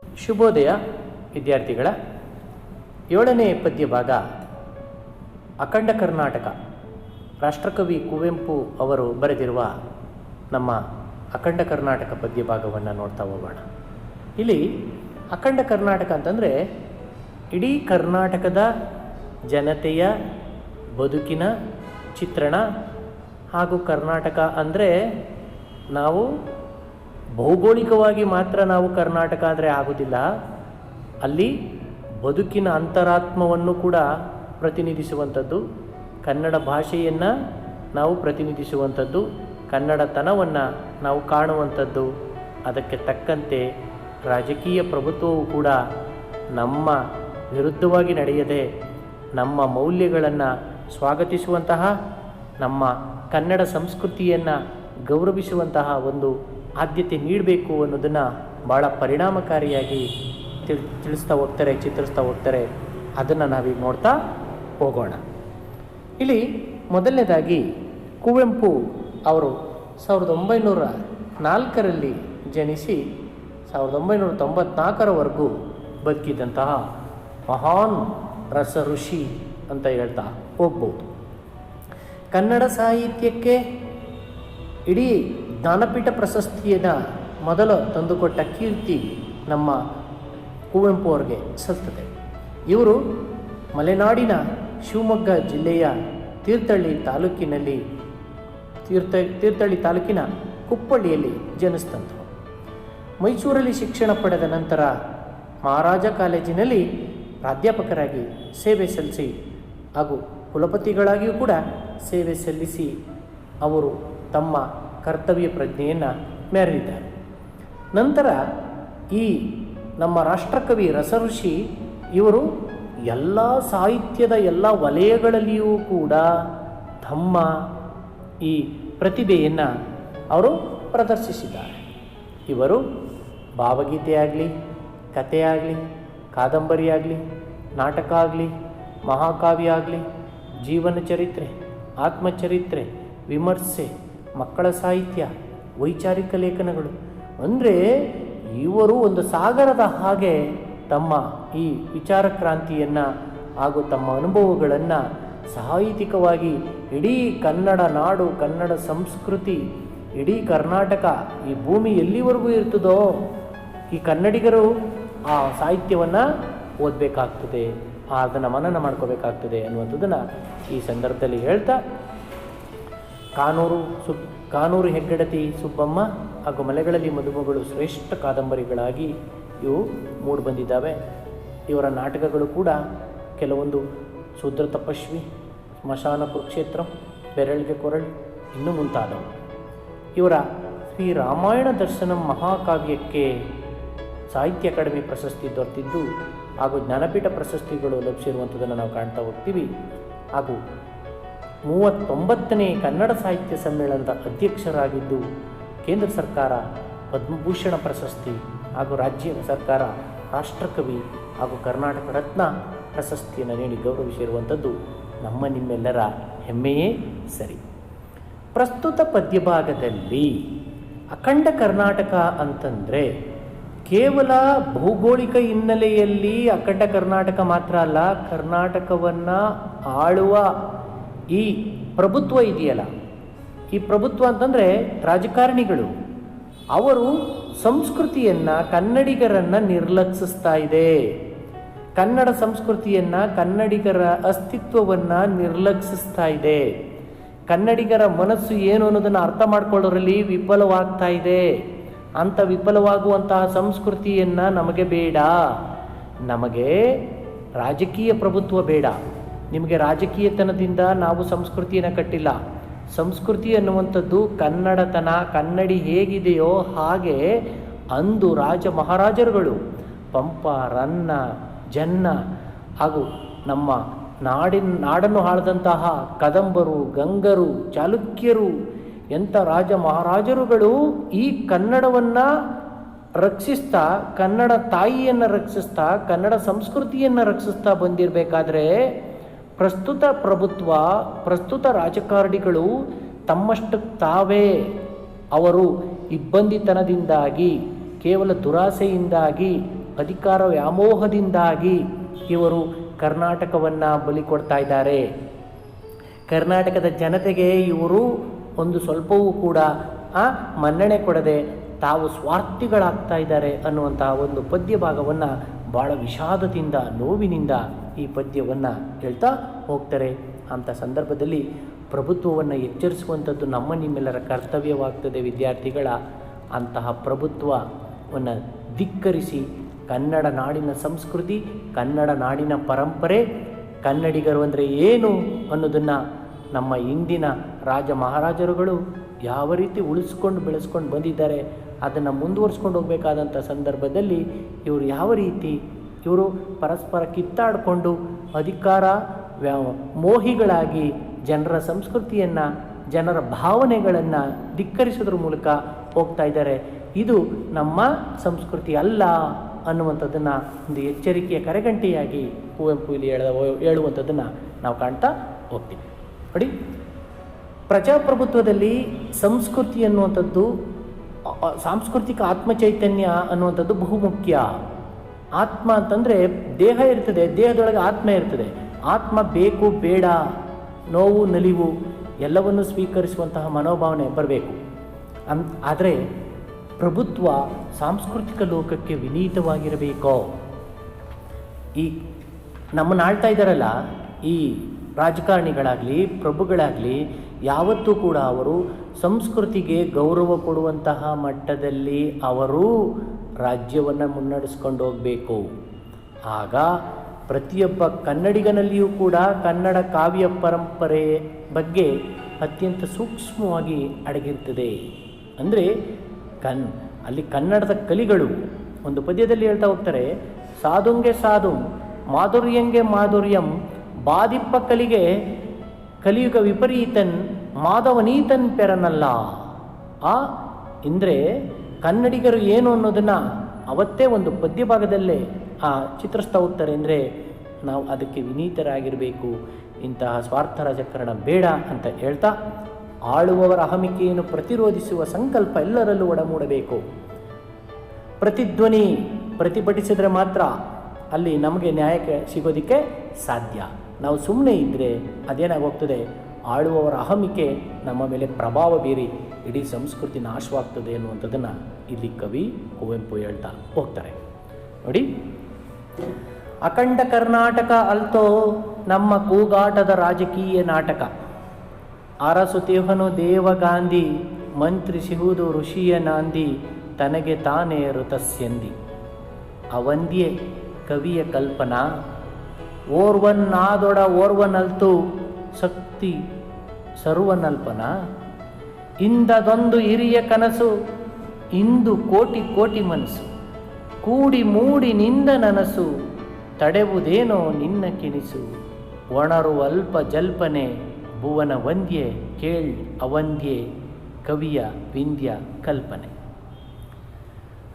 ಶುಭೋದಯ ವಿದ್ಯಾರ್ಥಿಗಳ 7ನೇ ಪದ್ಯ ಭಾಗ ಅಖಂಡ ಕರ್ನಾಟಕ. ರಾಷ್ಟ್ರಕವಿ ಕುವೆಂಪು ಅವರು ಬರೆದಿರುವ ನಮ್ಮ ಅಖಂಡ ಕರ್ನಾಟಕ ಪದ್ಯ ಭಾಗವನ್ನು ನೋಡ್ತಾ ಹೋಗೋಣ. ಇಲ್ಲಿ ಅಖಂಡ ಕರ್ನಾಟಕ ಅಂತಂದರೆ ಇಡೀ ಕರ್ನಾಟಕದ ಜನತೆಯ ಬದುಕಿನ ಚಿತ್ರಣ. ಹಾಗೂ ಕರ್ನಾಟಕ ಅಂದರೆ ನಾವು ಭೌಗೋಳಿಕವಾಗಿ ಮಾತ್ರ ನಾವು ಕರ್ನಾಟಕ ಆದರೆ ಆಗೋದಿಲ್ಲ, ಅಲ್ಲಿ ಬದುಕಿನ ಅಂತರಾತ್ಮವನ್ನು ಕೂಡ ಪ್ರತಿನಿಧಿಸುವಂಥದ್ದು, ಕನ್ನಡ ಭಾಷೆಯನ್ನು ನಾವು ಪ್ರತಿನಿಧಿಸುವಂಥದ್ದು, ಕನ್ನಡತನವನ್ನು ನಾವು ಕಾಣುವಂಥದ್ದು. ಅದಕ್ಕೆ ತಕ್ಕಂತೆ ರಾಜಕೀಯ ಪ್ರಭುತ್ವವು ಕೂಡ ನಮ್ಮ ವಿರುದ್ಧವಾಗಿ ನಡೆಯದೆ ನಮ್ಮ ಮೌಲ್ಯಗಳನ್ನು ಸ್ವಾಗತಿಸುವಂತಹ, ನಮ್ಮ ಕನ್ನಡ ಸಂಸ್ಕೃತಿಯನ್ನು ಗೌರವಿಸುವಂತಹ ಒಂದು ಆದ್ಯತೆ ನೀಡಬೇಕು ಅನ್ನೋದನ್ನು ಭಾಳ ಪರಿಣಾಮಕಾರಿಯಾಗಿ ತಿಳಿಸ್ತಾ ಹೋಗ್ತಾರೆ, ಚಿತ್ರಿಸ್ತಾ ಹೋಗ್ತಾರೆ. ಅದನ್ನು ನಾವೀಗ ನೋಡ್ತಾ ಹೋಗೋಣ. ಇಲ್ಲಿ ಮೊದಲನೇದಾಗಿ ಕುವೆಂಪು ಅವರು 1904ರಲ್ಲಿ ಜನಿಸಿ 1994ರವರೆಗೂ ಬದುಕಿದಂತಹ ಮಹಾನ್ ರಸ ಋಷಿ ಅಂತ ಹೇಳ್ತಾ ಹೋಗ್ಬೋದು. ಕನ್ನಡ ಸಾಹಿತ್ಯಕ್ಕೆ ಇಡೀ ಜ್ಞಾನಪೀಠ ಪ್ರಶಸ್ತಿಯನ್ನು ಮೊದಲು ತಂದುಕೊಟ್ಟ ಕೀರ್ತಿ ನಮ್ಮ ಕುವೆಂಪು ಅವ್ರಿಗೆ ಸಲ್ತದೆ. ಇವರು ಮಲೆನಾಡಿನ ಶಿವಮೊಗ್ಗ ಜಿಲ್ಲೆಯ ತೀರ್ಥಹಳ್ಳಿ ತಾಲೂಕಿನ ಕುಪ್ಪಳ್ಳಿಯಲ್ಲಿ ಜನಿಸಿದಂಥರು. ಮೈಸೂರಲ್ಲಿ ಶಿಕ್ಷಣ ಪಡೆದ ನಂತರ ಮಹಾರಾಜ ಕಾಲೇಜಿನಲ್ಲಿ ಪ್ರಾಧ್ಯಾಪಕರಾಗಿ ಸೇವೆ ಸಲ್ಲಿಸಿ ಹಾಗೂ ಕುಲಪತಿಗಳಾಗಿಯೂ ಕೂಡ ಸೇವೆ ಸಲ್ಲಿಸಿ ಅವರು ತಮ್ಮ ಕರ್ತವ್ಯ ಪ್ರಜ್ಞೆಯನ್ನು ಮೆರೆದಿದ್ದಾರೆ. ನಂತರ ಈ ನಮ್ಮ ರಾಷ್ಟ್ರಕವಿ ರಸಋಷಿ ಇವರು ಎಲ್ಲ ಸಾಹಿತ್ಯದ ಎಲ್ಲ ವಲಯಗಳಲ್ಲಿಯೂ ಕೂಡ ತಮ್ಮ ಈ ಪ್ರತಿಭೆಯನ್ನು ಅವರು ಪ್ರದರ್ಶಿಸಿದ್ದಾರೆ. ಇವರು ಭಾವಗೀತೆ ಆಗಲಿ, ಕಥೆ ಆಗಲಿ, ಕಾದಂಬರಿ ಆಗಲಿ, ನಾಟಕ ಆಗಲಿ, ಮಹಾಕಾವ್ಯ ಆಗಲಿ, ಜೀವನ ಚರಿತ್ರೆ, ಆತ್ಮಚರಿತ್ರೆ, ವಿಮರ್ಶೆ, ಮಕ್ಕಳ ಸಾಹಿತ್ಯ, ವೈಚಾರಿಕ ಲೇಖನಗಳು, ಅಂದರೆ ಇವರು ಒಂದು ಸಾಗರದ ಹಾಗೆ ತಮ್ಮ ಈ ವಿಚಾರ ಕ್ರಾಂತಿಯನ್ನು ಹಾಗೂ ತಮ್ಮ ಅನುಭವಗಳನ್ನು ಸಾಹಿತ್ಯಿಕವಾಗಿ ಇಡೀ ಕನ್ನಡ ನಾಡು, ಕನ್ನಡ ಸಂಸ್ಕೃತಿ, ಇಡೀ ಕರ್ನಾಟಕ, ಈ ಭೂಮಿ ಎಲ್ಲಿವರೆಗೂ ಇರ್ತದೋ ಈ ಕನ್ನಡಿಗರು ಆ ಸಾಹಿತ್ಯವನ್ನು ಓದಬೇಕಾಗ್ತದೆ, ಅದನ್ನು ಮನನ ಮಾಡ್ಕೋಬೇಕಾಗ್ತದೆ ಅನ್ನುವಂಥದ್ದನ್ನು ಈ ಸಂದರ್ಭದಲ್ಲಿ ಹೇಳ್ತಾ, ಕಾನೂರು ಹೆಗ್ಗಡತಿ ಸುಬ್ಬಮ್ಮ ಹಾಗೂ ಮಲೆಗಳಲ್ಲಿ ಮದುಮಗಳು ಶ್ರೇಷ್ಠ ಕಾದಂಬರಿಗಳಾಗಿ ಇವು ಮೂಡಿಬಂದಿದ್ದಾವೆ. ಇವರ ನಾಟಕಗಳು ಕೂಡ ಕೆಲವೊಂದು ಶೂದ್ರ ತಪಸ್ವಿ, ಸ್ಮಶಾನ ಕುರುಕ್ಷೇತ್ರ, ಬೆರಳಿಗೆ ಕೊರಳು, ಇನ್ನೂ ಮುಂತಾದವು. ಇವರ ಶ್ರೀ ರಾಮಾಯಣ ದರ್ಶನಂ ಮಹಾಕಾವ್ಯಕ್ಕೆ ಸಾಹಿತ್ಯ ಅಕಾಡೆಮಿ ಪ್ರಶಸ್ತಿ ದೊರೆತಿದ್ದು ಹಾಗೂ ಜ್ಞಾನಪೀಠ ಪ್ರಶಸ್ತಿಗಳು ಲಭಿಸಿರುವಂಥದ್ದನ್ನು ನಾವು ಕಾಣ್ತಾ ಹೋಗ್ತೀವಿ. ಹಾಗೂ 39ನೇ ಕನ್ನಡ ಸಾಹಿತ್ಯ ಸಮ್ಮೇಳನದ ಅಧ್ಯಕ್ಷರಾಗಿದ್ದು ಕೇಂದ್ರ ಸರ್ಕಾರ ಪದ್ಮಭೂಷಣ ಪ್ರಶಸ್ತಿ ಹಾಗೂ ರಾಜ್ಯ ಸರ್ಕಾರ ರಾಷ್ಟ್ರಕವಿ ಹಾಗೂ ಕರ್ನಾಟಕ ರತ್ನ ಪ್ರಶಸ್ತಿಯನ್ನು ನೀಡಿ ಗೌರವಿಸಿರುವಂಥದ್ದು ನಮ್ಮ ನಿಮ್ಮೆಲ್ಲರ ಹೆಮ್ಮೆಯೇ ಸರಿ. ಪ್ರಸ್ತುತ ಪದ್ಯಭಾಗದಲ್ಲಿ ಅಖಂಡ ಕರ್ನಾಟಕ ಅಂತಂದರೆ ಕೇವಲ ಭೌಗೋಳಿಕ ಹಿನ್ನೆಲೆಯಲ್ಲಿ ಅಖಂಡ ಕರ್ನಾಟಕ ಮಾತ್ರ ಅಲ್ಲ, ಕರ್ನಾಟಕವನ್ನು ಆಳುವ ಈ ಪ್ರಭುತ್ವ ಇದೆಯಲ್ಲ, ಈ ಪ್ರಭುತ್ವ ಅಂತಂದರೆ ರಾಜಕಾರಣಿಗಳು, ಅವರು ಸಂಸ್ಕೃತಿಯನ್ನು, ಕನ್ನಡಿಗರನ್ನು ನಿರ್ಲಕ್ಷಿಸ್ತಾ ಇದೆ. ಕನ್ನಡ ಸಂಸ್ಕೃತಿಯನ್ನು, ಕನ್ನಡಿಗರ ಅಸ್ತಿತ್ವವನ್ನು ನಿರ್ಲಕ್ಷಿಸ್ತಾ ಇದೆ. ಕನ್ನಡಿಗರ ಮನಸ್ಸು ಏನು ಅನ್ನೋದನ್ನು ಅರ್ಥ ಮಾಡ್ಕೊಳ್ಳೋದ್ರಲ್ಲಿ ವಿಫಲವಾಗ್ತಾ ಇದೆ. ಅಂಥ ವಿಫಲವಾಗುವಂತಹ ಸಂಸ್ಕೃತಿಯನ್ನು ನಮಗೆ ಬೇಡ. ನಮಗೆ ರಾಜಕೀಯ ಪ್ರಭುತ್ವ ಬೇಡ. ನಿಮಗೆ ರಾಜಕೀಯತನದಿಂದ ನಾವು ಸಂಸ್ಕೃತಿಯನ್ನು ಕಟ್ಟಿಲ್ಲ. ಸಂಸ್ಕೃತಿ ಅನ್ನುವಂಥದ್ದು ಕನ್ನಡತನ, ಕನ್ನಡಿ ಹೇಗಿದೆಯೋ ಹಾಗೆ ಅಂದು ರಾಜ ಮಹಾರಾಜರುಗಳು ಪಂಪ, ರನ್ನ, ಜನ್ನ ಹಾಗೂ ನಮ್ಮ ನಾಡನ್ನು ಆಳದಂತಹ ಕದಂಬರು, ಗಂಗರು, ಚಾಲುಕ್ಯರು, ಎಂಥ ರಾಜ ಮಹಾರಾಜರುಗಳು ಈ ಕನ್ನಡವನ್ನು ರಕ್ಷಿಸ್ತಾ, ಕನ್ನಡ ತಾಯಿಯನ್ನು ರಕ್ಷಿಸ್ತಾ, ಕನ್ನಡ ಸಂಸ್ಕೃತಿಯನ್ನು ರಕ್ಷಿಸ್ತಾ ಬಂದಿರಬೇಕಾದ್ರೆ ಪ್ರಸ್ತುತ ಪ್ರಭುತ್ವ, ಪ್ರಸ್ತುತ ರಾಜಕಾರಣಿಗಳು ತಮ್ಮಷ್ಟಕ್ಕೆ ತಾವೇ ಅವರು ಇಬ್ಬಂದಿತನದಿಂದಾಗಿ, ಕೇವಲ ದುರಾಸೆಯಿಂದಾಗಿ ಅಧಿಕಾರ ವ್ಯಾಮೋಹದಿಂದಾಗಿ ಇವರು ಕರ್ನಾಟಕವನ್ನು ಬಲಿ ಕೊಡ್ತಾ ಇದ್ದಾರೆ. ಕರ್ನಾಟಕದ ಜನತೆಗೆ ಇವರು ಒಂದು ಸ್ವಲ್ಪವೂ ಕೂಡ ಮನ್ನಣೆ ಕೊಡದೆ ತಾವು ಸ್ವಾರ್ಥಿಗಳಾಗ್ತಾ ಇದ್ದಾರೆ ಅನ್ನುವಂತಹ ಒಂದು ಪದ್ಯ ಭಾಗವನ್ನು ಭಾಳ ವಿಷಾದದಿಂದ, ನೋವಿನಿಂದ ಈ ಪದ್ಯವನ್ನು ಹೇಳ್ತಾ ಹೋಗ್ತಾರೆ. ಅಂಥ ಸಂದರ್ಭದಲ್ಲಿ ಪ್ರಭುತ್ವವನ್ನು ಎಚ್ಚರಿಸುವಂಥದ್ದು ನಮ್ಮ ನಿಮ್ಮೆಲ್ಲರ ಕರ್ತವ್ಯವಾಗ್ತದೆ. ವಿದ್ಯಾರ್ಥಿಗಳ ಅಂತಹ ಪ್ರಭುತ್ವವನ್ನು ಧಿಕ್ಕರಿಸಿ ಕನ್ನಡ ನಾಡಿನ ಸಂಸ್ಕೃತಿ, ಕನ್ನಡ ನಾಡಿನ ಪರಂಪರೆ, ಕನ್ನಡಿಗರು ಅಂದರೆ ಏನು ಅನ್ನೋದನ್ನು ನಮ್ಮ ಇಂದಿನ ರಾಜ ಮಹಾರಾಜರುಗಳು ಯಾವ ರೀತಿ ಉಳಿಸ್ಕೊಂಡು ಬೆಳೆಸ್ಕೊಂಡು ಬಂದಿದ್ದಾರೆ ಅದನ್ನು ಮುಂದುವರಿಸ್ಕೊಂಡು ಹೋಗಬೇಕಾದಂಥ ಸಂದರ್ಭದಲ್ಲಿ ಇವರು ಯಾವ ರೀತಿ ಇವರು ಪರಸ್ಪರ ಕಿತ್ತಾಡಿಕೊಂಡು ಅಧಿಕಾರ ಮೋಹಿಗಳಾಗಿ ಜನರ ಸಂಸ್ಕೃತಿಯನ್ನು, ಜನರ ಭಾವನೆಗಳನ್ನು ಧಿಕ್ಕರಿಸೋದ್ರ ಮೂಲಕ ಹೋಗ್ತಾ ಇದ್ದಾರೆ. ಇದು ನಮ್ಮ ಸಂಸ್ಕೃತಿ ಅಲ್ಲ ಅನ್ನುವಂಥದ್ದನ್ನು ಒಂದು ಎಚ್ಚರಿಕೆಯ ಕರೆಗಂಟೆಯಾಗಿ ಕುವೆಂಪು ಇಲ್ಲಿ ಹೇಳುವಂಥದ್ದನ್ನು ನಾವು ಕಾಣ್ತಾ ಹೋಗ್ತೀವಿ. ನೋಡಿ, ಪ್ರಜಾಪ್ರಭುತ್ವದಲ್ಲಿ ಸಂಸ್ಕೃತಿ ಅನ್ನುವಂಥದ್ದು, ಸಾಂಸ್ಕೃತಿಕ ಆತ್ಮಚೈತನ್ಯ ಅನ್ನುವಂಥದ್ದು ಬಹುಮುಖ್ಯ. ಆತ್ಮ ಅಂತಂದರೆ ದೇಹ ಇರ್ತದೆ, ದೇಹದೊಳಗೆ ಆತ್ಮ ಇರ್ತದೆ. ಆತ್ಮ ಬೇಕು ಬೇಡ, ನೋವು ನಲಿವು ಎಲ್ಲವನ್ನು ಸ್ವೀಕರಿಸುವಂತಹ ಮನೋಭಾವನೆ ಬರಬೇಕು. ಆದರೆ ಪ್ರಭುತ್ವ ಸಾಂಸ್ಕೃತಿಕ ಲೋಕಕ್ಕೆ ವಿನೀತವಾಗಿರಬೇಕು. ಈ ನಮ್ಮನ್ನು ಆಳ್ತಾ ಇದ್ದಾರಲ್ಲ ಈ ರಾಜಕಾರಣಿಗಳಾಗಲಿ ಪ್ರಭುಗಳಾಗಲಿ ಯಾವತ್ತೂ ಕೂಡ ಅವರು ಸಂಸ್ಕೃತಿಗೆ ಗೌರವ ಕೊಡುವಂತಹ ಮಟ್ಟದಲ್ಲಿ ಅವರು ರಾಜ್ಯವನ್ನು ಮುನ್ನಡೆಸ್ಕೊಂಡು ಹೋಗಬೇಕು. ಆಗ ಪ್ರತಿಯೊಬ್ಬ ಕನ್ನಡಿಗನಲ್ಲಿಯೂ ಕೂಡ ಕನ್ನಡ ಕಾವ್ಯ ಪರಂಪರೆ ಬಗ್ಗೆ ಅತ್ಯಂತ ಸೂಕ್ಷ್ಮವಾಗಿ ಅಡಗಿರ್ತದೆ. ಅಂದರೆ ಅಲ್ಲಿ ಕನ್ನಡದ ಕಲಿಗಳು ಒಂದು ಪದ್ಯದಲ್ಲಿ ಹೇಳ್ತಾ ಹೋಗ್ತಾರೆ, ಸಾಧುಂಗೆ ಸಾಧು ಮಾಧುರ್ಯಂಗೆ ಮಾಧುರ್ಯಂ ಬಾದಿಪ್ಪ ಕಲಿಗೆ ಕಲಿಯುಗ ವಿಪರೀತನ್ ಮಾಧವನೀತನ್ ಪೆರನಲ್ಲ. ಅಂದರೆ ಕನ್ನಡಿಗರು ಏನು ಅನ್ನೋದನ್ನು ಅವತ್ತೇ ಒಂದು ಪದ್ಯ ಭಾಗದಲ್ಲೇ ಚಿತ್ರಿಸ್ತಾ ಹೋಗ್ತಾರೆ. ಅಂದರೆ ನಾವು ಅದಕ್ಕೆ ವಿನೀತರಾಗಿರಬೇಕು, ಇಂತಹ ಸ್ವಾರ್ಥ ರಾಜಕಾರಣ ಬೇಡ ಅಂತ ಹೇಳ್ತಾ ಆಳುವವರ ಅಹಮಿಕೆಯನ್ನು ಪ್ರತಿರೋಧಿಸುವ ಸಂಕಲ್ಪ ಎಲ್ಲರಲ್ಲೂ ಒಡಮೂಡಬೇಕು. ಪ್ರತಿಧ್ವನಿ ಪ್ರತಿಭಟಿಸಿದರೆ ಮಾತ್ರ ಅಲ್ಲಿ ನಮಗೆ ನ್ಯಾಯಕ್ಕೆ ಸಿಗೋದಕ್ಕೆ ಸಾಧ್ಯ. ನಾವು ಸುಮ್ಮನೆ ಇದ್ದರೆ ಅದೇನಾಗೋಗ್ತದೆ, ಆಳುವವರ ಅಹಮಿಕೆ ನಮ್ಮ ಮೇಲೆ ಪ್ರಭಾವ ಬೀರಿ ಇಡೀ ಸಂಸ್ಕೃತಿ ನಾಶವಾಗ್ತದೆ ಅನ್ನುವಂಥದ್ದನ್ನು ಇಲ್ಲಿ ಕವಿ ಕುವೆಂಪು ಹೇಳ್ತಾ ಹೋಗ್ತಾರೆ. ನೋಡಿ, ಅಖಂಡ ಕರ್ನಾಟಕ ಅಲ್ತೋ ನಮ್ಮ ಕೂಗಾಟದ ರಾಜಕೀಯ ನಾಟಕ. ಅರಸುತಿಹನು ದೇವಗಾಂಧಿ ಮಂತ್ರಿಸಿಹುದು ಋಷಿಯ ನಾಂದಿ ತನಗೆ ತಾನೇ ಋತಸ್ಯಂದಿ. ಅವಂದ್ಯೆ ಕವಿಯ ಕಲ್ಪನಾ ಓರ್ವನ್ನಾದೊಡ ಓರ್ವನಲ್ತು ಶಕ್ತಿ ಸರ್ವನಲ್ಪನ. ಇಂದದೊಂದು ಹಿರಿಯ ಕನಸು ಇಂದು ಕೋಟಿ ಕೋಟಿ ಮನಸ್ಸು ಕೂಡಿ ಮೂಡಿ ನಿಂದ ನನಸು ತಡೆವುದೇನೋ ನಿನ್ನ ಕೆನಿಸು. ಒಣರು ಅಲ್ಪ ಜಲ್ಪನೆ ಭುವನ ವಂದ್ಯೆ ಕೇಳ್ ಅವಂದ್ಯೆ ಕವಿಯ ವಿಂಧ್ಯ ಕಲ್ಪನೆ.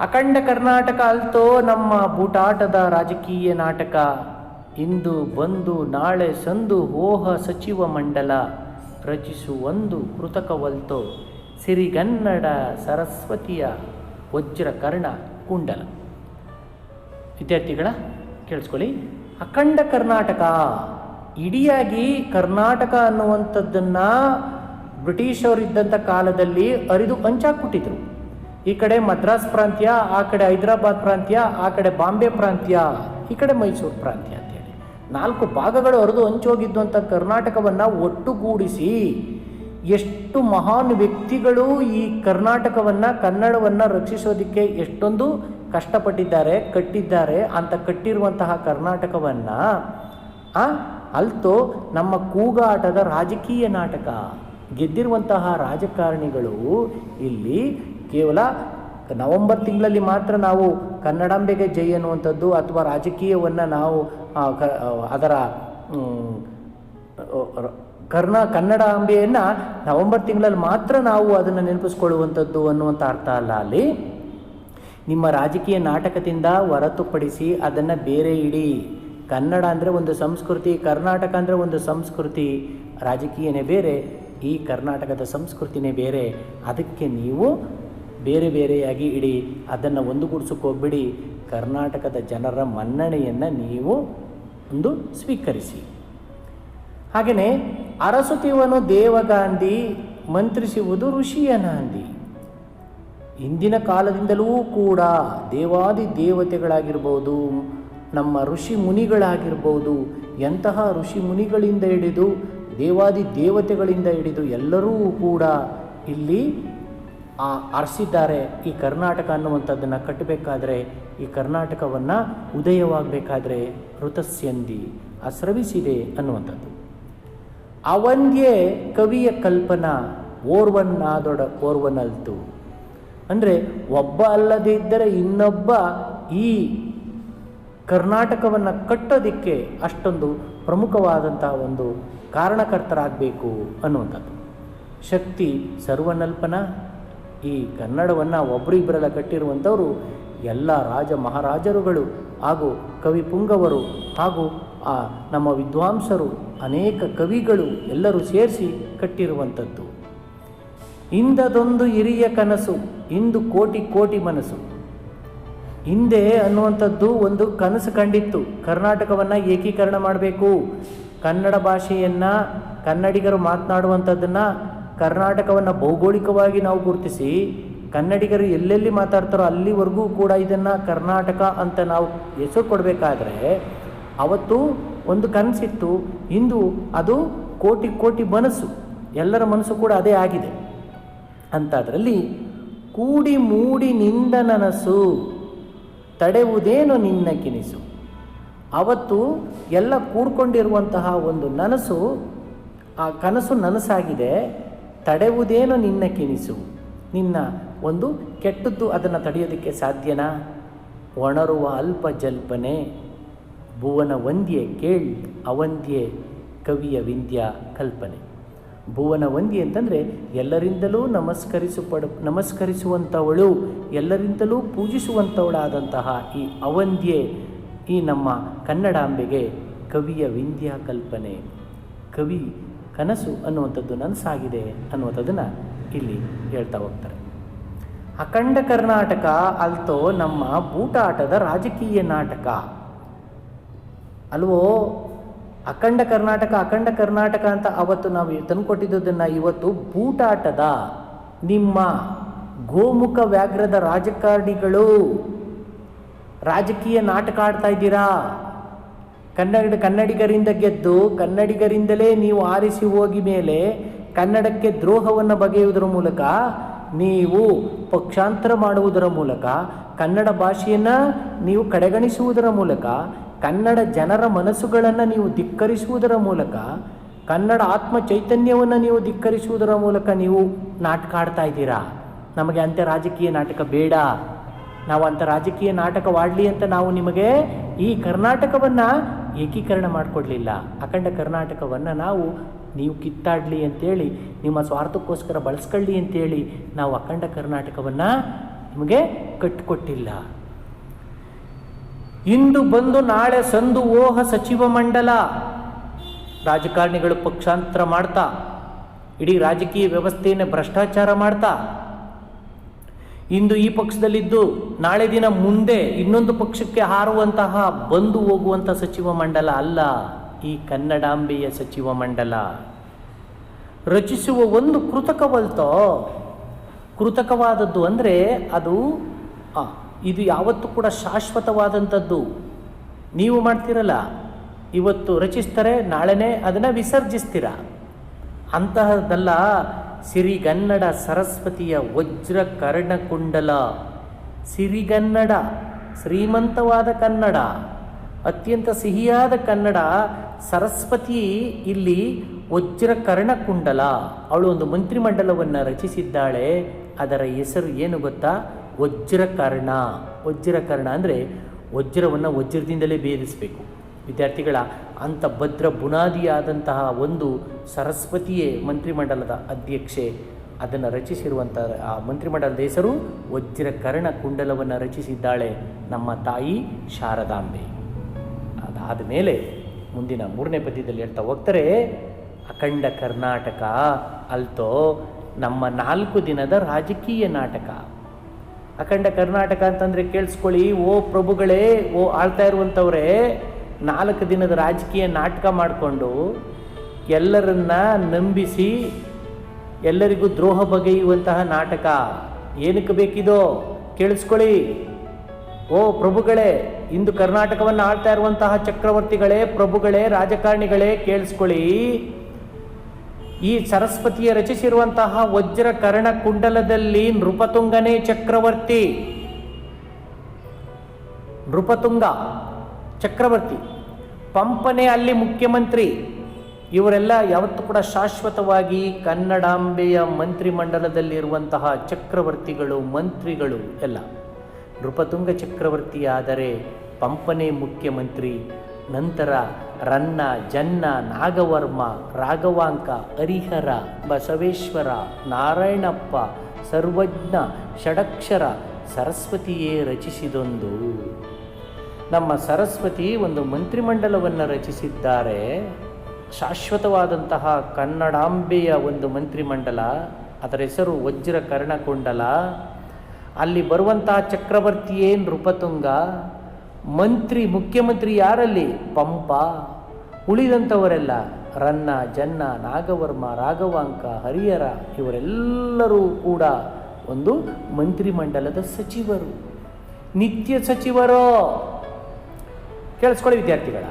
ಅಖಂಡ ಕರ್ನಾಟಕ ಅಲ್ತೋ ನಮ್ಮ ಬೂಟಾಟದ ರಾಜಕೀಯ ನಾಟಕ. ಇಂದು ಬಂದು ನಾಳೆ ಸಂದು ಓಹ ಸಚಿವ ಮಂಡಲ ರಚಿಸುವೊಂದು ಕೃತಕವಲ್ತೋ ಸಿರಿಗನ್ನಡ ಸರಸ್ವತಿಯ ವಜ್ರ ಕರ್ಣ ಕುಂಡಲ. ವಿದ್ಯಾರ್ಥಿಗಳ ಕೇಳಿಸ್ಕೊಳ್ಳಿ, ಅಖಂಡ ಕರ್ನಾಟಕ, ಇಡಿಯಾಗಿ ಕರ್ನಾಟಕ ಅನ್ನುವಂಥದ್ದನ್ನು ಬ್ರಿಟಿಷವರಿದ್ದಂಥ ಕಾಲದಲ್ಲಿ ಅರಿದು ಹಂಚಾಕ್ಬಿಟ್ಟಿದ್ರು. ಈ ಕಡೆ ಮದ್ರಾಸ್ ಪ್ರಾಂತ್ಯ, ಆ ಕಡೆ ಹೈದರಾಬಾದ್ ಪ್ರಾಂತ್ಯ, ಆ ಕಡೆ ಬಾಂಬೆ ಪ್ರಾಂತ್ಯ, ಈ ಕಡೆ ಮೈಸೂರು ಪ್ರಾಂತ್ಯ ಅಂತೇಳಿ 4 ಭಾಗಗಳು ಹರಿದು ಹಂಚೋಗಿದ್ದು ಅಂತ ಕರ್ನಾಟಕವನ್ನು ಒಟ್ಟುಗೂಡಿಸಿ ಎಷ್ಟು ಮಹಾನ್ ವ್ಯಕ್ತಿಗಳು ಈ ಕರ್ನಾಟಕವನ್ನು, ಕನ್ನಡವನ್ನು ರಕ್ಷಿಸೋದಕ್ಕೆ ಎಷ್ಟೊಂದು ಕಷ್ಟಪಟ್ಟಿದ್ದಾರೆ, ಕಟ್ಟಿದ್ದಾರೆ. ಅಂತ ಕಟ್ಟಿರುವಂತಹ ಕರ್ನಾಟಕವನ್ನು ಅಲ್ತೋ ನಮ್ಮ ಕೂಗಾಟದ ರಾಜಕೀಯ ನಾಟಕ. ಗೆದ್ದಿರುವಂತಹ ರಾಜಕಾರಣಿಗಳು ಇಲ್ಲಿ ಕೇವಲ ನವೆಂಬರ್ ತಿಂಗಳಲ್ಲಿ ಮಾತ್ರ ನಾವು ಕನ್ನಡಾಂಬೆಗೆ ಜೈ ಅನ್ನುವಂಥದ್ದು ಅಥವಾ ರಾಜಕೀಯವನ್ನು ನಾವು ಅದರ ಕನ್ನಡಾಂಬೆಯನ್ನು ನವೆಂಬರ್ ತಿಂಗಳಲ್ಲಿ ಮಾತ್ರ ನಾವು ಅದನ್ನು ನೆನಪಿಸ್ಕೊಳ್ಳುವಂಥದ್ದು ಅನ್ನುವಂಥ ಅರ್ಥ ಅಲ್ಲ. ಅಲ್ಲಿ ನಿಮ್ಮ ರಾಜಕೀಯ ನಾಟಕದಿಂದ ಹೊರತುಪಡಿಸಿ ಅದನ್ನು ಬೇರೆ ಇಡಿ. ಕನ್ನಡ ಅಂದರೆ ಒಂದು ಸಂಸ್ಕೃತಿ, ಕರ್ನಾಟಕ ಅಂದರೆ ಒಂದು ಸಂಸ್ಕೃತಿ. ರಾಜಕೀಯನೇ ಬೇರೆ, ಈ ಕರ್ನಾಟಕದ ಸಂಸ್ಕೃತಿನೇ ಬೇರೆ. ಅದಕ್ಕೆ ನೀವು ಬೇರೆ ಬೇರೆಯಾಗಿ ಇಡಿ, ಅದನ್ನು ಒಂದುಗೂಡಿಸೋಕೆ ಹೋಗ್ಬಿಡಿ. ಕರ್ನಾಟಕದ ಜನರ ಮನ್ನಣೆಯನ್ನು ನೀವು ಒಂದು ಸ್ವೀಕರಿಸಿ. ಹಾಗೆಯೇ ಅರಸುತಿವನು ದೇವಗಾಂಧಿ, ಮಂತ್ರಿಸುವುದು ಋಷಿಯ ನಾಂದಿ. ಇಂದಿನ ಕಾಲದಿಂದಲೂ ಕೂಡ ದೇವಾದಿ ದೇವತೆಗಳಾಗಿರ್ಬೋದು, ನಮ್ಮ ಋಷಿ ಮುನಿಗಳಾಗಿರ್ಬೋದು, ಎಂತಹ ಋಷಿ ಮುನಿಗಳಿಂದ ಹಿಡಿದು ದೇವಾದಿ ದೇವತೆಗಳಿಂದ ಹಿಡಿದು ಎಲ್ಲರೂ ಕೂಡ ಇಲ್ಲಿ ಅರಸಿದ್ದಾರೆ. ಈ ಕರ್ನಾಟಕ ಅನ್ನುವಂಥದ್ದನ್ನು ಕಟ್ಟಬೇಕಾದ್ರೆ, ಈ ಕರ್ನಾಟಕವನ್ನು ಉದಯವಾಗಬೇಕಾದ್ರೆ ಋತಸ್ಯಂದಿ ಸ್ರವಿಸಿದೆ ಅನ್ನುವಂಥದ್ದು. ಅವಂದ್ಯೆ ಕವಿಯ ಕಲ್ಪನಾ ಓರ್ವನ್ನಾದೊಡ ಓರ್ವನಲ್ತು. ಅಂದರೆ ಒಬ್ಬ ಅಲ್ಲದೇ ಇದ್ದರೆ ಇನ್ನೊಬ್ಬ ಈ ಕರ್ನಾಟಕವನ್ನು ಕಟ್ಟೋದಕ್ಕೆ ಅಷ್ಟೊಂದು ಪ್ರಮುಖವಾದಂಥ ಒಂದು ಕಾರಣಕರ್ತರಾಗಬೇಕು ಅನ್ನುವಂಥದ್ದು. ಶಕ್ತಿ ಸರ್ವನಲ್ಪನ. ಈ ಕನ್ನಡವನ್ನು ಒಬ್ಬರಿಬ್ಬರೆಲ್ಲ ಕಟ್ಟಿರುವಂಥವರು ಎಲ್ಲ ರಾಜ ಮಹಾರಾಜರುಗಳು ಹಾಗೂ ಕವಿ ಪುಂಗವರು ಹಾಗೂ ನಮ್ಮ ವಿದ್ವಾಂಸರು, ಅನೇಕ ಕವಿಗಳು ಎಲ್ಲರೂ ಸೇರಿಸಿ ಕಟ್ಟಿರುವಂಥದ್ದು. ಇಂದದೊಂದು ಹಿರಿಯ ಕನಸು, ಇಂದು ಕೋಟಿ ಕೋಟಿ ಮನಸ್ಸು. ಹಿಂದೆ ಅನ್ನುವಂಥದ್ದು ಒಂದು ಕನಸು ಕಂಡಿತ್ತು, ಕರ್ನಾಟಕವನ್ನು ಏಕೀಕರಣ ಮಾಡಬೇಕು, ಕನ್ನಡ ಭಾಷೆಯನ್ನು ಕನ್ನಡಿಗರು ಮಾತನಾಡುವಂಥದ್ದನ್ನು, ಕರ್ನಾಟಕವನ್ನು ಭೌಗೋಳಿಕವಾಗಿ ನಾವು ಗುರುತಿಸಿ ಕನ್ನಡಿಗರು ಎಲ್ಲೆಲ್ಲಿ ಮಾತಾಡ್ತಾರೋ ಅಲ್ಲಿವರೆಗೂ ಕೂಡ ಇದನ್ನು ಕರ್ನಾಟಕ ಅಂತ ನಾವು ಹೆಸರು ಕೊಡಬೇಕಾದ್ರೆ ಅವತ್ತು ಒಂದು ಕನಸಿತ್ತು. ಇಂದು ಅದು ಕೋಟಿ ಕೋಟಿ ಮನಸ್ಸು, ಎಲ್ಲರ ಮನಸ್ಸು ಕೂಡ ಅದೇ ಆಗಿದೆ. ಅಂಥದ್ರಲ್ಲಿ ಕೂಡಿ ಮೂಡಿ ನಿಂದ ನನಸು, ತಡೆಯುವುದೇನು ನಿನ್ನ ಕಿನಿಸು. ಅವತ್ತು ಎಲ್ಲ ಕೂಡ್ಕೊಂಡಿರುವಂತಹ ಒಂದು ನನಸು, ಆ ಕನಸು ನನಸಾಗಿದೆ. ತಡೆಯುವುದೇನು ನಿನ್ನ ಕಿನಿಸು, ನಿನ್ನ ಒಂದು ಕೆಟ್ಟದ್ದು ಅದನ್ನು ತಡೆಯೋದಕ್ಕೆ ಸಾಧ್ಯನಾ? ಒಣರುವ ಅಲ್ಪ ಜಲ್ಪನೆ ಭುವನ ವಂದ್ಯೆ ಕೇಳ್ ಅವಂದ್ಯೆ ಕವಿಯ ವಿಂಧ್ಯ ಕಲ್ಪನೆ. ಭುವನ ವಂದ್ಯೆ ಅಂತಂದರೆ ಎಲ್ಲರಿಂದಲೂ ನಮಸ್ಕರಿಸುವಂಥವಳು, ಎಲ್ಲರಿಂದಲೂ ಪೂಜಿಸುವಂಥವಳಾದಂತಹ ಈ ಅವಂದ್ಯೆ, ಈ ನಮ್ಮ ಕನ್ನಡಾಂಬೆಗೆ ಕವಿಯ ವಿಂಧ್ಯ ಕಲ್ಪನೆ, ಕವಿ ಕನಸು ಅನ್ನುವಂಥದ್ದು ನನಸಾಗಿದೆ ಅನ್ನುವಂಥದ್ದನ್ನು ಇಲ್ಲಿ ಹೇಳ್ತಾ ಹೋಗ್ತಾರೆ. ಅಖಂಡ ಕರ್ನಾಟಕ ಅಲ್ತೋ ನಮ್ಮ ಬೂಟಾಟದ ರಾಜಕೀಯ ನಾಟಕ ಅಲ್ವೋ. ಅಖಂಡ ಕರ್ನಾಟಕ ಅಂತ ಅವತ್ತು ನಾವು ತಂದುಕೊಟ್ಟಿದ್ದನ್ನು ಇವತ್ತು ಬೂಟಾಟದ ನಿಮ್ಮ ಗೋಮುಖ ವ್ಯಾಘ್ರದ ರಾಜಕಾರಣಿಗಳು ರಾಜಕೀಯ ನಾಟಕ ಆಡ್ತಾ ಇದ್ದೀರಾ. ಕನ್ನಡಿಗರಿಂದ ಗೆದ್ದು ಕನ್ನಡಿಗರಿಂದಲೇ ನೀವು ಆರಿಸಿ ಹೋಗಿ ಮೇಲೆ ಕನ್ನಡಕ್ಕೆ ದ್ರೋಹವನ್ನು ಬಗೆಯುವುದರ ಮೂಲಕ, ನೀವು ಪಕ್ಷಾಂತರ ಮಾಡುವುದರ ಮೂಲಕ, ಕನ್ನಡ ಭಾಷೆಯನ್ನು ನೀವು ಕಡೆಗಣಿಸುವುದರ ಮೂಲಕ, ಕನ್ನಡ ಜನರ ಮನಸ್ಸುಗಳನ್ನು ನೀವು ಧಿಕ್ಕರಿಸುವುದರ ಮೂಲಕ, ಕನ್ನಡ ಆತ್ಮ ಚೈತನ್ಯವನ್ನು ನೀವು ಧಿಕ್ಕರಿಸುವುದರ ಮೂಲಕ ನೀವು ನಾಟಕ ಆಡ್ತಾ ಇದ್ದೀರಾ. ನಮಗೆ ಅಂಥ ರಾಜಕೀಯ ನಾಟಕ ಬೇಡ. ನಾವು ಅಂಥ ರಾಜಕೀಯ ನಾಟಕವಾಡಲಿ ಅಂತ ನಾವು ನಿಮಗೆ ಈ ಕರ್ನಾಟಕವನ್ನು ಏಕೀಕರಣ ಮಾಡಿಕೊಡ್ಲಿಲ್ಲ. ಅಖಂಡ ಕರ್ನಾಟಕವನ್ನು ನೀವು ಕಿತ್ತಾಡಲಿ ಅಂತೇಳಿ, ನಿಮ್ಮ ಸ್ವಾರ್ಥಕ್ಕೋಸ್ಕರ ಬಳಸ್ಕೊಳ್ಳಿ ಅಂತೇಳಿ ನಾವು ಅಖಂಡ ಕರ್ನಾಟಕವನ್ನು ನಿಮಗೆ ಕಟ್ಟಿಕೊಟ್ಟಿಲ್ಲ. ಇಂದು ಬಂದು ನಾಳೆ ಸಂದು ಓಹ ಸಚಿವ ಮಂಡಲ. ರಾಜಕಾರಣಿಗಳು ಪಕ್ಷಾಂತರ ಮಾಡ್ತಾ, ಇಡೀ ರಾಜಕೀಯ ವ್ಯವಸ್ಥೆಯನ್ನು ಭ್ರಷ್ಟಾಚಾರ ಮಾಡ್ತಾ, ಇಂದು ಈ ಪಕ್ಷದಲ್ಲಿದ್ದು ನಾಳೆ ದಿನ ಮುಂದೆ ಇನ್ನೊಂದು ಪಕ್ಷಕ್ಕೆ ಹಾರುವಂತಹ ಬಂದು ಹೋಗುವಂಥ ಸಚಿವ ಮಂಡಲ ಅಲ್ಲ ಈ ಕನ್ನಡಾಂಬೆಯ ಸಚಿವ ಮಂಡಲ. ರಚಿಸುವ ಒಂದು ಕೃತಕವಲ್ತೋ. ಕೃತಕವಾದದ್ದು ಅಂದರೆ ಇದು ಯಾವತ್ತೂ ಕೂಡ ಶಾಶ್ವತವಾದಂಥದ್ದು. ನೀವು ಮಾಡ್ತಿರಲ್ಲ, ಇವತ್ತು ರಚಿಸ್ತಾರೆ, ನಾಳೆನೇ ಅದನ್ನು ವಿಸರ್ಜಿಸ್ತೀರ. ಅಂತಹದ್ದಲ್ಲ ಸಿರಿಗನ್ನಡ ಸರಸ್ವತಿಯ ವಜ್ರ ಕರ್ಣಕುಂಡಲ. ಸಿರಿಗನ್ನಡ, ಶ್ರೀಮಂತವಾದ ಕನ್ನಡ, ಅತ್ಯಂತ ಸಿಹಿಯಾದ ಕನ್ನಡ ಸರಸ್ವತಿ ಇಲ್ಲಿ ವಜ್ರ ಕರ್ಣಕುಂಡಲ. ಅವಳು ಒಂದು ಮಂತ್ರಿಮಂಡಲವನ್ನು ರಚಿಸಿದ್ದಾಳೆ. ಅದರ ಹೆಸರು ಏನು ಗೊತ್ತಾ? ವಜ್ರಕರ್ಣ. ವಜ್ರಕರ್ಣ ಅಂದರೆ ವಜ್ರವನ್ನು ವಜ್ರದಿಂದಲೇ ಭೇದಿಸಬೇಕು. ವಿದ್ಯಾರ್ಥಿಗಳ ಅಂಥ ಭದ್ರ ಬುನಾದಿಯಾದಂತಹ ಒಂದು ಸರಸ್ವತಿಯೇ ಮಂತ್ರಿಮಂಡಲದ ಅಧ್ಯಕ್ಷೆ. ಅದನ್ನು ರಚಿಸಿರುವಂಥ ಆ ಮಂತ್ರಿಮಂಡಲದ ಹೆಸರು ವಜ್ರಕರ್ಣ ಕುಂಡಲವನ್ನು ರಚಿಸಿದ್ದಾಳೆ ನಮ್ಮ ತಾಯಿ ಶಾರದಾಂಬೆ. ಅದಾದ ಮೇಲೆ ಮುಂದಿನ 3ನೇ ಪದ್ಯದಲ್ಲಿ ಹೇಳ್ತಾ ಹೋಗ್ತಾರೆ, ಅಖಂಡ ಕರ್ನಾಟಕ ಅಲ್ತೋ ನಮ್ಮ 4 ದಿನದ ರಾಜಕೀಯ ನಾಟಕ. ಅಖಂಡ ಕರ್ನಾಟಕ ಅಂತಂದರೆ ಕೇಳಿಸ್ಕೊಳ್ಳಿ, ಓ ಪ್ರಭುಗಳೇ, ಓ ಆಳ್ತಾ ಇರುವಂಥವ್ರೆ, 4 ದಿನದ ರಾಜಕೀಯ ನಾಟಕ ಮಾಡಿಕೊಂಡು ಎಲ್ಲರನ್ನ ನಂಬಿಸಿ ಎಲ್ಲರಿಗೂ ದ್ರೋಹ ಬಗೆಯುವಂತಹ ನಾಟಕ ಏನಕ್ಕೆ ಬೇಕಿದೋ ಕೇಳಿಸ್ಕೊಳ್ಳಿ. ಓ ಪ್ರಭುಗಳೇ, ಇಂದು ಕರ್ನಾಟಕವನ್ನು ಆಳ್ತಾ ಇರುವಂತಹ ಚಕ್ರವರ್ತಿಗಳೇ, ಪ್ರಭುಗಳೇ, ರಾಜಕಾರಣಿಗಳೇ ಕೇಳಿಸ್ಕೊಳ್ಳಿ. ಈ ಸರಸ್ವತಿಯ ರಚಿಸಿರುವಂತಹ ವಜ್ರ ಕರ್ಣ ಕುಂಡಲದಲ್ಲಿ ನೃಪತುಂಗನೇ ಚಕ್ರವರ್ತಿ. ನೃಪತುಂಗ ಚಕ್ರವರ್ತಿ, ಪಂಪನೇ ಅಲ್ಲಿ ಮುಖ್ಯಮಂತ್ರಿ. ಇವರೆಲ್ಲ ಯಾವತ್ತೂ ಕೂಡ ಶಾಶ್ವತವಾಗಿ ಕನ್ನಡಾಂಬೆಯ ಮಂತ್ರಿಮಂಡಲದಲ್ಲಿರುವಂತಹ ಚಕ್ರವರ್ತಿಗಳು, ಮಂತ್ರಿಗಳು ಎಲ್ಲ. ನೃಪತುಂಗ ಚಕ್ರವರ್ತಿಯಾದರೆ ಪಂಪನೇ ಮುಖ್ಯಮಂತ್ರಿ. ನಂತರ ರನ್ನ, ಜನ್ನ, ನಾಗವರ್ಮ, ರಾಘವಾಂಕ, ಹರಿಹರ, ಬಸವೇಶ್ವರ, ನಾರಾಯಣಪ್ಪ, ಸರ್ವಜ್ಞ, ಷಡಕ್ಷರ ಸರಸ್ವತಿಯೇ ರಚಿಸಿದೊಂದು. ನಮ್ಮ ಸರಸ್ವತಿ ಒಂದು ಮಂತ್ರಿಮಂಡಲವನ್ನು ರಚಿಸಿದ್ದಾರೆ. ಶಾಶ್ವತವಾದಂತಹ ಕನ್ನಡಾಂಬೆಯ ಒಂದು ಮಂತ್ರಿಮಂಡಲ, ಅದರ ಹೆಸರು ವಜ್ರ ಕರ್ಣಕುಂಡಲ. ಅಲ್ಲಿ ಬರುವಂತಹ ಚಕ್ರವರ್ತಿಯೇ ನೃಪತುಂಗ. ಮುಖ್ಯಮಂತ್ರಿ ಯಾರಲ್ಲಿ? ಪಂಪ. ಉಳಿದಂಥವರೆಲ್ಲ ರನ್ನ, ಜನ್ನ, ನಾಗವರ್ಮ, ರಾಘವಾಂಕ, ಹರಿಹರ ಇವರೆಲ್ಲರೂ ಕೂಡ ಒಂದು ಮಂತ್ರಿಮಂಡಲದ ಸಚಿವರು, ನಿತ್ಯ ಸಚಿವರು. ಕೇಳಿಸ್ಕೊಳ್ಳಿ ವಿದ್ಯಾರ್ಥಿಗಳ,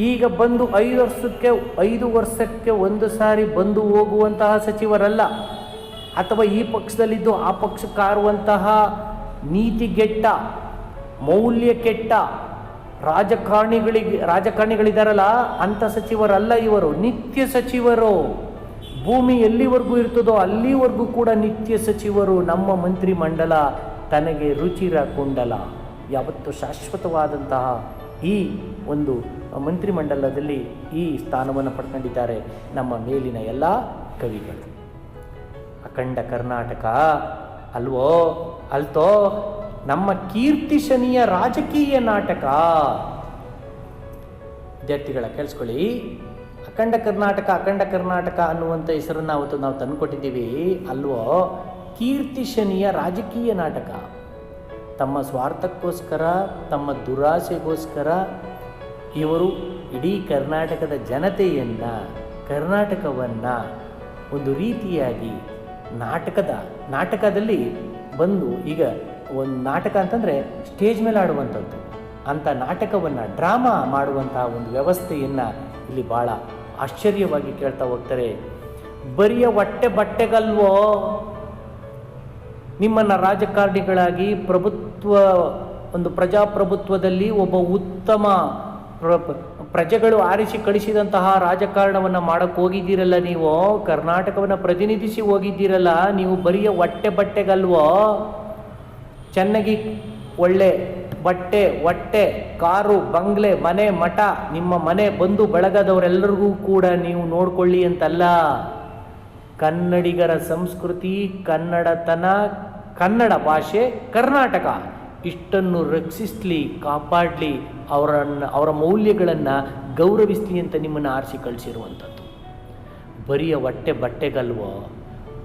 ಈಗ ಬಂದು 5 ವರ್ಷಕ್ಕೆ ಒಂದು ಸಾರಿ ಬಂದು ಹೋಗುವಂತಹ ಸಚಿವರಲ್ಲ, ಅಥವಾ ಈ ಪಕ್ಷದಲ್ಲಿದ್ದು ಆ ಪಕ್ಷಕ್ಕೆ ಕಾರುವಂತಹ ನೀತಿಗೆಟ್ಟ, ಮೌಲ್ಯ ಕೆಟ್ಟ ರಾಜಕಾರಣಿಗಳಿದಾರಲ್ಲ ಅಂಥ ಸಚಿವರಲ್ಲ ಇವರು. ನಿತ್ಯ ಸಚಿವರು. ಭೂಮಿ ಎಲ್ಲಿವರೆಗೂ ಇರ್ತದೋ ಅಲ್ಲಿವರೆಗೂ ಕೂಡ ನಿತ್ಯ ಸಚಿವರು. ನಮ್ಮ ಮಂತ್ರಿಮಂಡಲ ತನಗೆ ರುಚಿರ ಕುಂಡಲ. ಯಾವತ್ತು ಶಾಶ್ವತವಾದಂತಹ ಈ ಒಂದು ಮಂತ್ರಿಮಂಡಲದಲ್ಲಿ ಈ ಸ್ಥಾನವನ್ನು ಪಡ್ಕೊಂಡಿದ್ದಾರೆ ನಮ್ಮ ಮೇಲಿನ ಎಲ್ಲ ಕವಿಗಳು. ಅಖಂಡ ಕರ್ನಾಟಕ ಅಲ್ವೋ ಅಲ್ತೋ ನಮ್ಮ ಕೀರ್ತಿ ಶನಿಯ ರಾಜಕೀಯ ನಾಟಕ. ವಿದ್ಯಾರ್ಥಿಗಳ ಕೇಳಿಸ್ಕೊಳ್ಳಿ, ಅಖಂಡ ಕರ್ನಾಟಕ ಅನ್ನುವಂಥ ಹೆಸರನ್ನು ಅವತ್ತು ನಾವು ತಂದುಕೊಟ್ಟಿದ್ದೀವಿ ಅಲ್ವೋ. ಕೀರ್ತಿ ಶನಿಯ ರಾಜಕೀಯ ನಾಟಕ. ತಮ್ಮ ಸ್ವಾರ್ಥಕ್ಕೋಸ್ಕರ, ತಮ್ಮ ದುರಾಸೆಗೋಸ್ಕರ ಇವರು ಇಡೀ ಕರ್ನಾಟಕದ ಜನತೆಯನ್ನು, ಕರ್ನಾಟಕವನ್ನು ಒಂದು ರೀತಿಯಾಗಿ ನಾಟಕದಲ್ಲಿ ಬಂದು, ಈಗ ಒಂದು ನಾಟಕ ಅಂತಂದರೆ ಸ್ಟೇಜ್ ಮೇಲೆ ಆಡುವಂಥದ್ದು, ಅಂಥ ನಾಟಕವನ್ನು ಡ್ರಾಮಾ ಮಾಡುವಂತಹ ಒಂದು ವ್ಯವಸ್ಥೆಯನ್ನು ಇಲ್ಲಿ ಭಾಳ ಆಶ್ಚರ್ಯವಾಗಿ ಕೇಳ್ತಾ ಹೋಗ್ತಾರೆ. ಬರಿಯ ಬಟ್ಟೆಗಲ್ವೋ ನಿಮ್ಮನ್ನು ರಾಜಕಾರಣಿಗಳಾಗಿ ಒಂದು ಪ್ರಜಾಪ್ರಭುತ್ವದಲ್ಲಿ ಒಬ್ಬ ಉತ್ತಮ ಪ್ರಜೆಗಳು ಆರಿಸಿ ಕಳಿಸಿದಂತಹ ರಾಜಕಾರಣವನ್ನು ಮಾಡಕ್ಕೆ ಹೋಗಿದ್ದೀರಲ್ಲ, ನೀವು ಕರ್ನಾಟಕವನ್ನು ಪ್ರತಿನಿಧಿಸಿ ಹೋಗಿದ್ದೀರಲ್ಲ, ನೀವು ಬರಿಯ ಬಟ್ಟೆಗಲ್ವೋ. ಚೆನ್ನಾಗಿ ಒಳ್ಳೆ ಹೊಟ್ಟೆ, ಕಾರು, ಬಂಗ್ಲೆ, ಮನೆ, ಮಠ, ನಿಮ್ಮ ಮನೆ ಬಂಧು ಬಳಗದವರೆಲ್ಲರಿಗೂ ಕೂಡ ನೀವು ನೋಡ್ಕೊಳ್ಳಿ ಅಂತಲ್ಲ. ಕನ್ನಡಿಗರ ಸಂಸ್ಕೃತಿ, ಕನ್ನಡತನ, ಕನ್ನಡ ಭಾಷೆ, ಕರ್ನಾಟಕ ಇಷ್ಟನ್ನು ರಕ್ಷಿಸಲಿ, ಕಾಪಾಡಲಿ, ಅವರ ಮೌಲ್ಯಗಳನ್ನು ಗೌರವಿಸಲಿ ಅಂತ ನಿಮ್ಮನ್ನು ಆರಿಸಿ ಕಳಿಸಿರುವಂಥದ್ದು. ಬರಿಯ ಬಟ್ಟೆಗಲ್ವೋ,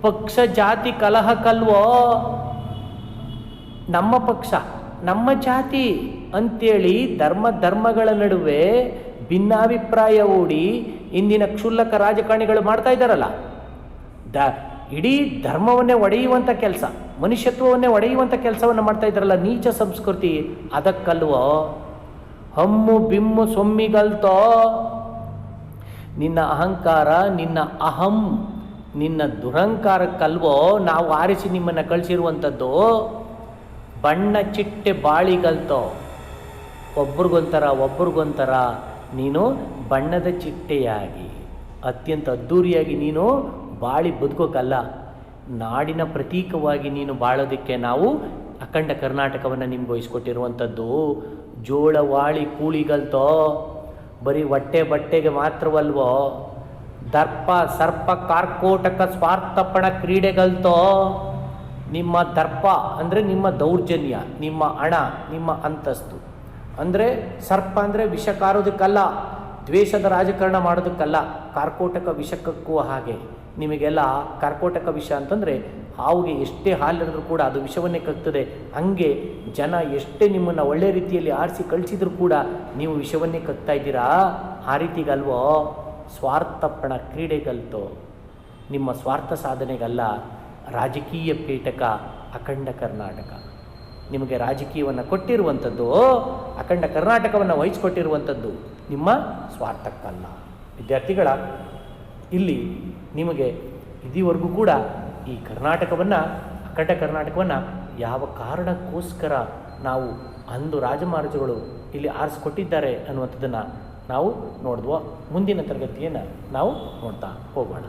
ಪಕ್ಷ ಜಾತಿ ಕಲಹಕ್ಕಲ್ವೋ. ನಮ್ಮ ಪಕ್ಷ, ನಮ್ಮ ಜಾತಿ ಅಂತೇಳಿ ಧರ್ಮಗಳ ನಡುವೆ ಭಿನ್ನಾಭಿಪ್ರಾಯ ಹೂಡಿ ಇಂದಿನ ಕ್ಷುಲ್ಲಕ ರಾಜಕಾರಣಿಗಳು ಮಾಡ್ತಾ ಇದ್ದಾರಲ್ಲ. ಇಡೀ ಧರ್ಮವನ್ನೇ ಒಡೆಯುವಂಥ ಕೆಲಸ, ಮನುಷ್ಯತ್ವವನ್ನೇ ಒಡೆಯುವಂಥ ಕೆಲಸವನ್ನು ಮಾಡ್ತಾ ಇದ್ದಾರಲ್ಲ, ನೀಚ ಸಂಸ್ಕೃತಿ ಅದಕ್ಕಲ್ವೋ. ಹಮ್ಮು ಬಿಮ್ಮು ಸೊಮ್ಮಿಗಲ್ತೋ. ನಿನ್ನ ಅಹಂಕಾರ, ನಿನ್ನ ನಿನ್ನ ದುರಹಂಕಾರಕ್ಕಲ್ವೋ ನಾವು ಆರಿಸಿ ನಿಮ್ಮನ್ನು ಕಳಿಸಿರುವಂಥದ್ದು. ಬಣ್ಣ ಚಿಟ್ಟೆ ಬಾಳಿಗಲ್ತೋ. ಒಬ್ರಿಗೊಂಥರ ನೀನು ಬಣ್ಣದ ಚಿಟ್ಟೆಯಾಗಿ ಅತ್ಯಂತ ಅದ್ಧೂರಿಯಾಗಿ ನೀನು ಬಾಳಿ ಬದುಕೋಕ್ಕಲ್ಲ, ನಾಡಿನ ಪ್ರತೀಕವಾಗಿ ನೀನು ಬಾಳೋದಕ್ಕೆ ನಾವು ಅಖಂಡ ಕರ್ನಾಟಕವನ್ನು ನಿಮ್ಗೆ ವಹಿಸ್ಕೊಟ್ಟಿರುವಂಥದ್ದು. ಜೋಳವಾಳಿ ಕೂಳಿಗಲ್ತೋ. ಬರೀ ಬಟ್ಟೆಗೆ ಮಾತ್ರವಲ್ವೋ. ದರ್ಪ ಸರ್ಪ ಕಾರ್ಕೋಟಕ ಸ್ವಾರ್ಥಪಣ ಕ್ರೀಡೆಗಲ್ತೋ. ನಿಮ್ಮ ದರ್ಪ ಅಂದರೆ ನಿಮ್ಮ ದೌರ್ಜನ್ಯ, ನಿಮ್ಮ ಹಣ, ನಿಮ್ಮ ಅಂತಸ್ತು. ಅಂದರೆ ಸರ್ಪ ಅಂದರೆ ವಿಷ ಕಾರೋದಕ್ಕಲ್ಲ, ದ್ವೇಷದ ರಾಜಕಾರಣ ಮಾಡೋದಕ್ಕಲ್ಲ, ಕಾರ್ಕೋಟಕ ವಿಷಕ್ಕೂ ಹಾಗೆ. ನಿಮಗೆಲ್ಲ ಕಾರ್ಕೋಟಕ ವಿಷ ಅಂತಂದರೆ ಹಾವಿಗೆ ಎಷ್ಟೇ ಹಾಲಿಡಿದ್ರೂ ಕೂಡ ಅದು ವಿಷವನ್ನೇ ಕಕ್ತದೆ. ಹಂಗೆ ಜನ ಎಷ್ಟೇ ನಿಮ್ಮನ್ನು ಒಳ್ಳೆ ರೀತಿಯಲ್ಲಿ ಆರಿಸಿ ಕಳಿಸಿದ್ರು ಕೂಡ ನೀವು ವಿಷವನ್ನೇ ಕಕ್ತಾ ಇದ್ದೀರಾ. ಆ ರೀತಿಗಲ್ವೋ ಸ್ವಾರ್ಥಪಣ ಕ್ರೀಡೆಗಲ್ತೋ, ನಿಮ್ಮ ಸ್ವಾರ್ಥ ಸಾಧನೆಗಲ್ಲ. ರಾಜಕೀಯ ಪೀಠಕ ಅಖಂಡ ಕರ್ನಾಟಕ ನಿಮಗೆ ರಾಜಕೀಯವನ್ನು ಕೊಟ್ಟಿರುವಂಥದ್ದು, ಅಖಂಡ ಕರ್ನಾಟಕವನ್ನು ವಹಿಸಿಕೊಟ್ಟಿರುವಂಥದ್ದು ನಿಮ್ಮ ಸ್ವಾರ್ಥಕ್ಕಲ್ಲ. ವಿದ್ಯಾರ್ಥಿಗಳ, ಇಲ್ಲಿ ನಿಮಗೆ ಇದುವರೆಗೂ ಕೂಡ ಈ ಕರ್ನಾಟಕವನ್ನು, ಅಖಂಡ ಕರ್ನಾಟಕವನ್ನು ಯಾವ ಕಾರಣಕ್ಕೋಸ್ಕರ ನಾವು ಅಂದು ರಾಜಮಹಾರಾಜಗಳು ಇಲ್ಲಿ ಆರಿಸ್ಕೊಟ್ಟಿದ್ದಾರೆ ಅನ್ನುವಂಥದ್ದನ್ನು ನಾವು ನೋಡಿದ್ವೋ. ಮುಂದಿನ ತರಗತಿಯನ್ನು ನಾವು ನೋಡ್ತಾ ಹೋಗೋಣ.